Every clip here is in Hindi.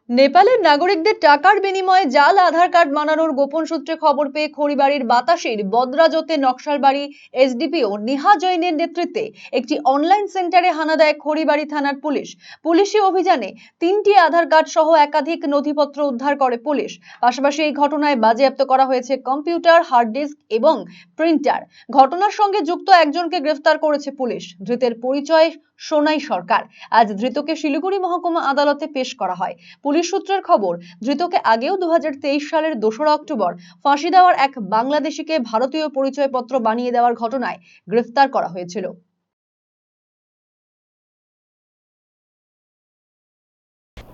নেপালের নাগরিকদের টাকার বিনিময়ে জাল আধার কার্ড বানানোর গোপন সূত্রে খবর পেয়ে খড়িবাড়ির বাতাসির বদ্রাজোতে নকশালবাড়ি এসডিপিও নেহা জৈনের নেতৃত্বে একটি অনলাইন সেন্টারে হানা দেয় খড়িবাড়ি থানার পুলিশ। পুলিশি অভিযানে 3টি আধার কার্ড সহ একাধিক নথিপত্র উদ্ধার করে পুলিশ। পাশাপাশি এই ঘটনায় বাজেয়াপ্ত করা হয়েছে কম্পিউটার, হার্ড ডিস্ক এবং প্রিন্টার। ঘটনার সঙ্গে যুক্ত একজনকে গ্রেফতার করেছে পুলিশ। ধৃতের পরিচয় সোনাই সরকার। আজ ধৃতকে শিলিগুড়ি মহকুমা আদালতে পেশ করা হয়। পুলিশ সূত্রের খবর, ধৃতকে আগেও 2023 সালের 2রা অক্টোবর ফাঁসি দেওয়ার এক বাংলাদেশিকে ভারতীয় পরিচয়পত্র বানিয়ে দেওয়ার ঘটনায় গ্রেফতার করা হয়েছিল।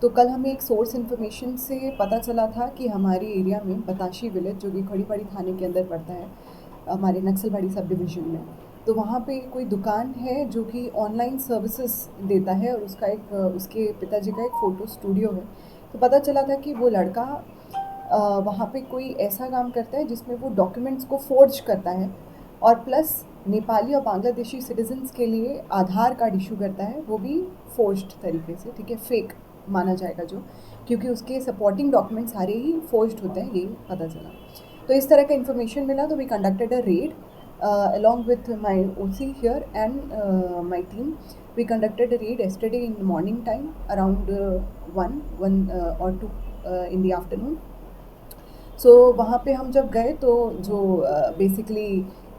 तो कल हमें एक सोर्स इन्फॉर्मेशन से पता चला था कि हमारे एरिया में बताशी विलेज, जो कि खड़ीबाड़ी थाने के अंदर पड़ता है, हमारे नक्सलबाड़ी सब डिवीज़न में, तो वहाँ पे कोई दुकान है जो कि ऑनलाइन सर्विसेज देता है और उसका एक उसके पिताजी का एक फ़ोटो स्टूडियो है। तो पता चला था कि वो लड़का वहाँ पे कोई ऐसा काम करता है जिसमें वो डॉक्यूमेंट्स को फोर्ज करता है और प्लस नेपाली और बांग्लादेशी सिटीजन्स के लिए आधार कार्ड इशू करता है, वो भी फोर्ज्ड तरीके से, ठीक है, फेक माना जाएगा जो, क्योंकि उसके सपोर्टिंग डॉक्यूमेंट्स सारे ही फोर्ज्ड होते हैं, ये पता चला। तो इस तरह का इन्फॉर्मेशन मिला तो we conducted a raid along with my OC here and my team. We conducted a raid yesterday in the morning time around 1 or 2 in the afternoon. So वहाँ पे हम जब गए तो जो बेसिकली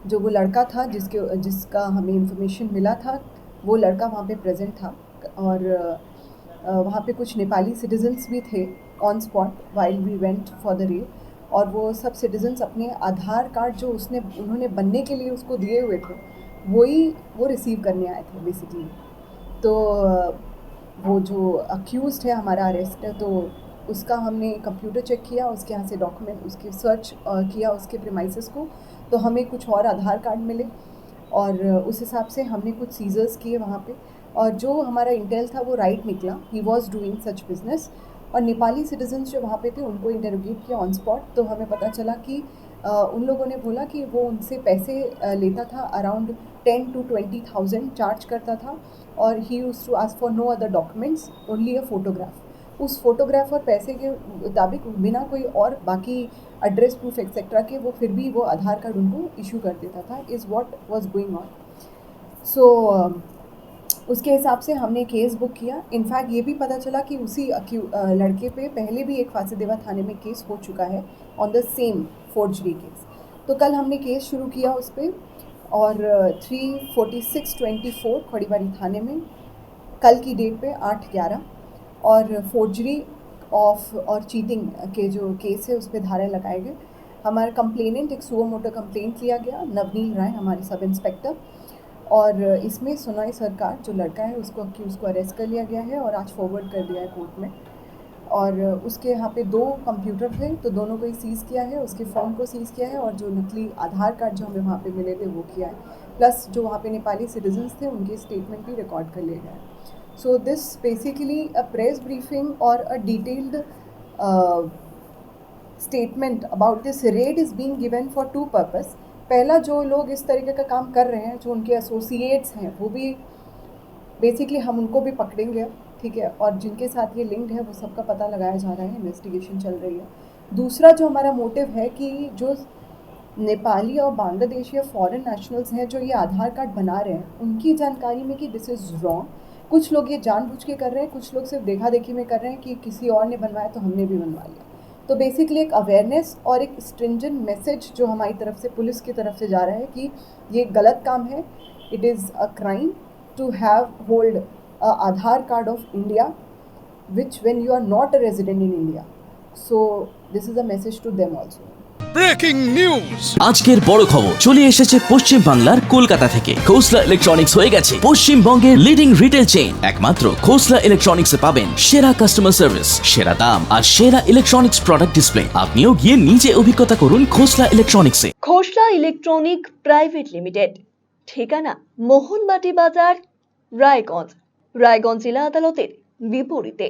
जो वो लड़का था जिसका हमें इंफॉर्मेशन मिला था, वो लड़का वहाँ पे प्रेजेंट था और वहाँ पे कुछ नेपाली सिटीजन्स भी थे on spot while we went for the raid, और वो सब सिटीजन्स अपने आधार कार्ड जो उन्होंने बनने के लिए उसको दिए हुए थे वो रिसीव करने आए थे बेसिकली। तो वो जो अक्यूज़ड है हमारा अरेस्ट है, तो उसका हमने कंप्यूटर चेक किया, उसके यहाँ से डॉक्यूमेंट उसके सर्च किया उसके प्रीमाइसेस को, तो हमें कुछ और आधार कार्ड मिले और उस हिसाब से हमने कुछ सीजर्स किए वहाँ पे, और जो हमारा इंटेल था वो राइट निकला, he was doing such business. और नेपाली सिटीजन्स जो वहाँ पे थे उनको इंटरोगेट किया ऑन स्पॉट, तो हमें पता चला कि उन लोगों ने बोला कि वो उनसे पैसे लेता था, अराउंड 10 to 20,000 चार्ज करता था, और he used to ask for no other documents, only a photograph. उस फोटोग्राफ और पैसे के मुताबिक बिना कोई और बाकी एड्रेस प्रूफ एक्सेट्रा के वो फिर भी वो आधार कार्ड उनको इशू कर देता था, is what was going on. So उसके हिसाब से हमने केस बुक किया। इनफैक्ट ये भी पता चला कि उसी लड़के पे पहले भी एक फांसीदेवा थाने में केस हो चुका है on the same forgery case. तो कल हमने केस शुरू किया उस पर, और 346/24 खड़ीबाड़ी थाने में कल की डेट पे 8/11, और फोर्जरी ऑफ और चीटिंग के जो केस है उस पर धारा लगाए गए। हमारा कंप्लेनेंट एक सुओ मोटो कंप्लेंट लिया गया, नवनील राय हमारे सब इंस्पेक्टर, और इसमें सोनाई सरकार जो लड़का है उसको अरेस्ट कर लिया गया है और आज फॉरवर्ड कर दिया है कोर्ट में। और उसके यहाँ पे 2 कंप्यूटर थे, तो दोनों को ही सीज़ किया है, उसके फ़ोन को सीज़ किया है, और जो नकली आधार कार्ड जो हमें वहाँ पे मिले थे वो किया है, प्लस जो वहाँ पे नेपाली सिटीजन्स थे उनके स्टेटमेंट भी रिकॉर्ड कर लिए गए। So this basically a press briefing और a detailed statement about this raid is being given for 2 purpose. पहला, जो लोग इस तरीके का काम कर रहे हैं, जो उनके एसोसिएट्स हैं, वो भी बेसिकली हम उनको भी पकड़ेंगे, ठीक है, और जिनके साथ ये लिंक्ड है वो सबका पता लगाया जा रहा है, इन्वेस्टिगेशन चल रही है। दूसरा जो हमारा मोटिव है कि जो नेपाली और बांग्लादेशी और फॉरेन नेशनल्स हैं जो ये आधार कार्ड बना रहे हैं, उनकी जानकारी में कि दिस इज़ रॉन्ग। कुछ लोग ये जानबूझ के कर रहे हैं, कुछ लोग सिर्फ देखा देखी में कर रहे हैं कि किसी और ने बनवाया तो हमने भी बनवा लिया। तो बेसिकली एक अवेयरनेस और एक स्ट्रिंजेंट मैसेज जो हमारी तरफ से, पुलिस की तरफ से जा रहा है कि ये गलत काम है, it is a crime to have hold a Aadhaar card of India which when you are not a resident in India. So this is a message to them also. Breaking news, আজকের বড় খবর চলে এসেছে পশ্চিম বাংলার কলকাতা থেকে। খোসলা ইলেকট্রনিক্স হয়ে গেছে পশ্চিমবঙ্গের লিডিং রিটেল চেইন। একমাত্র খোসলা ইলেকট্রনিক্সে পাবেন সেরা কাস্টমার সার্ভিস, সেরা দাম আর সেরা ইলেকট্রনিক্স প্রোডাক্ট ডিসপ্লে। আপনিও গিয়ে নিজে অভিজ্ঞতা করুন খোসলা ইলেকট্রনিক্সে। খোসলা ইলেকট্রনিক প্রাইভেট লিমিটেড, ঠিকানা মোহনবাটি বাজার, রায়গঞ্জ, রায়গঞ্জ জেলা আদালতের বিপরীতে।